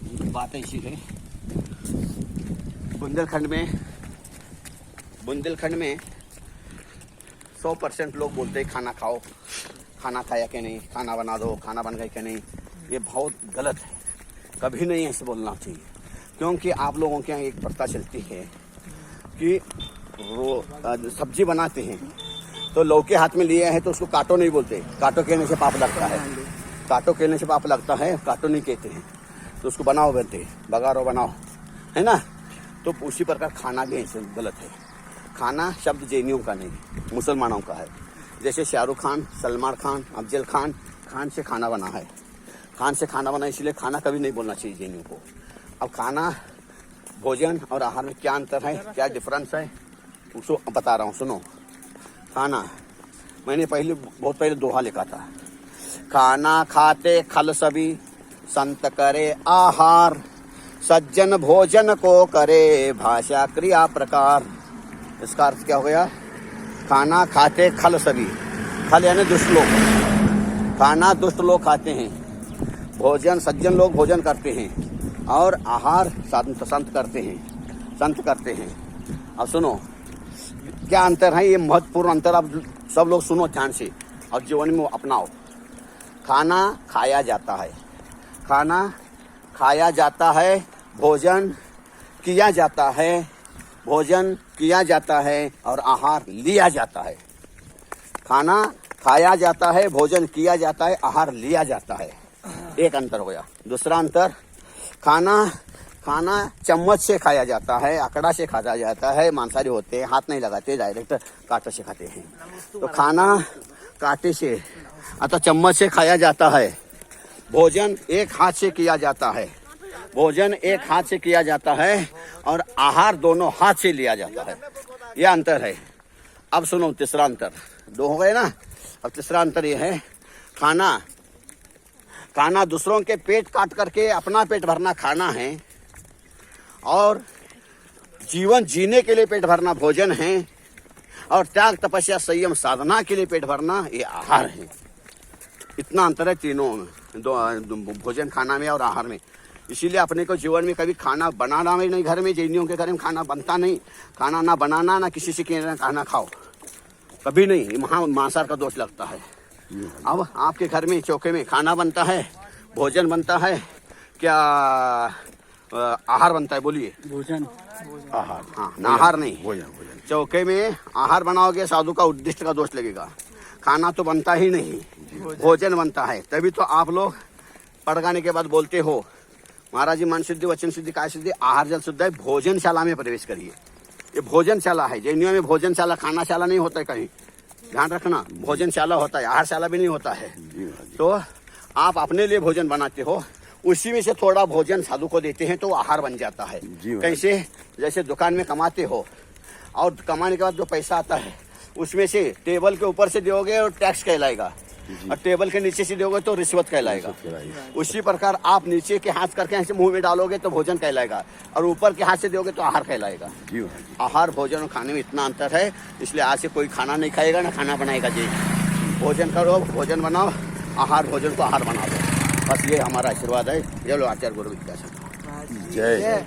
बात ऐसी है, बुंदेलखंड में 100% लोग बोलते हैं खाना खाओ, खाना खाया कि नहीं, खाना बना दो, खाना बन गया कि नहीं। ये बहुत गलत है, कभी नहीं ऐसे बोलना चाहिए। क्योंकि आप लोगों के यहाँ एक प्रथा चलती है कि वो सब्जी बनाते हैं तो लौकी हाथ में लिए हैं तो उसको काटो नहीं बोलते, काटो कहने से पाप लगता है, काटो कहने से पाप लगता है, काटो नहीं कहते हैं। तो उसको बनाओ बोलते हैं, बघारो बनाओ, है ना। तो उसी प्रकार खाना भी ऐसे गलत है। खाना शब्द जैनियों का नहीं, मुसलमानों का है। जैसे शाहरुख खान, सलमान खान, अफजल खान, खान से खाना बना है, खान से खाना बना, इसलिए खाना कभी नहीं बोलना चाहिए जैनियों को। अब खाना, भोजन और आहार में क्या अंतर है, क्या डिफरेंस है, उसको बता रहा हूँ, सुनो। खाना, मैंने बहुत पहले दोहा लिखा था, खाना खाते खल सभी संत करे आहार, सज्जन भोजन को करे भाषा क्रिया प्रकार। इसका अर्थ क्या हो गया? खाना खाते खल सभी, खल यानी दुष्ट लोग, खाना दुष्ट लोग खाते हैं, भोजन सज्जन लोग भोजन करते हैं, और आहार संत करते हैं, संत करते हैं। अब सुनो क्या अंतर है, ये महत्वपूर्ण अंतर अब सब लोग सुनो ध्यान से और जीवन में अपनाओ। खाना खाया जाता है, खाना खाया जाता है, भोजन किया जाता है, भोजन किया जाता है और आहार लिया जाता है। खाना खाया जाता है, भोजन किया जाता है, आहार लिया जाता है, एक अंतर हो गया। दूसरा अंतर, खाना चम्मच से खाया जाता है, आकड़ा से खाया जाता है, मांसाहारी होते हैं, हाथ नहीं लगाते, डायरेक्ट कांटे से खाते हैं। तो खाना कांटे से अतः चम्मच से खाया जाता है, भोजन एक हाथ से किया जाता है, भोजन एक हाथ से किया जाता है और आहार दोनों हाथ से लिया जाता है, यह अंतर है। अब सुनो तीसरा अंतर, दो हो गए ना, अब तीसरा अंतर यह है, खाना दूसरों के पेट काट करके अपना पेट भरना खाना है, और जीवन जीने के लिए पेट भरना भोजन है, और त्याग तपस्या संयम साधना के लिए पेट भरना ये आहार है। इतना अंतर है तीनों में, भोजन खाना में और आहार में। इसीलिए अपने को जीवन में कभी खाना बनाना भी नहीं, घर में जैनियों के घर में खाना बनता नहीं, खाना ना बनाना, ना किसी से कहना खाना खाओ, कभी नहीं, मांसाहार का दोष लगता है। अब आपके घर में चौके में खाना बनता है, भोजन बनता है, क्या आहार बनता है? बोलिए। भोजन, आहार, हाँ, आहार नहीं, भोजन। चौके में आहार बनाओगे साधु का उद्दिष्ट का दोष लगेगा। खाना तो बनता ही नहीं, भोजन बनता है। तभी तो आप लोग पढ़ गाने के बाद बोलते हो, महाराज जी मन शुद्धि, वचन शुद्धि, काय शुद्धि, आहार जल शुद्ध है, भोजनशाला में प्रवेश करिए। ये भोजनशाला है, जैनियों में भोजनशाला, खानाशाला नहीं होता है कहीं, ध्यान रखना, भोजनशाला होता है, आहारशाला भी नहीं होता है। तो आप अपने लिए भोजन बनाते हो, उसी में से थोड़ा भोजन साधु को देते हैं तो आहार बन जाता है। कैसे? जैसे दुकान में कमाते हो और कमाने के बाद जो पैसा आता है उसमें से टेबल के ऊपर से दोगे और टैक्स कहलाएगा, और टेबल के नीचे से दोगे तो रिश्वत कहलाएगा। उसी प्रकार आप नीचे के हाथ करके ऐसे मुंह में डालोगे तो भोजन कहलाएगा, और ऊपर के हाथ से दोगे तो आहार कहलाएगा। आहार, भोजन और खाने में इतना अंतर है, इसलिए आज से कोई खाना नहीं खाएगा ना खाना बनाएगा। जी, भोजन करो, भोजन बनाओ, आहार भोजन को आहार बना दो, बस ये हमारा आशीर्वाद है। जय आचार्य गुरु विद्यासागर। जय।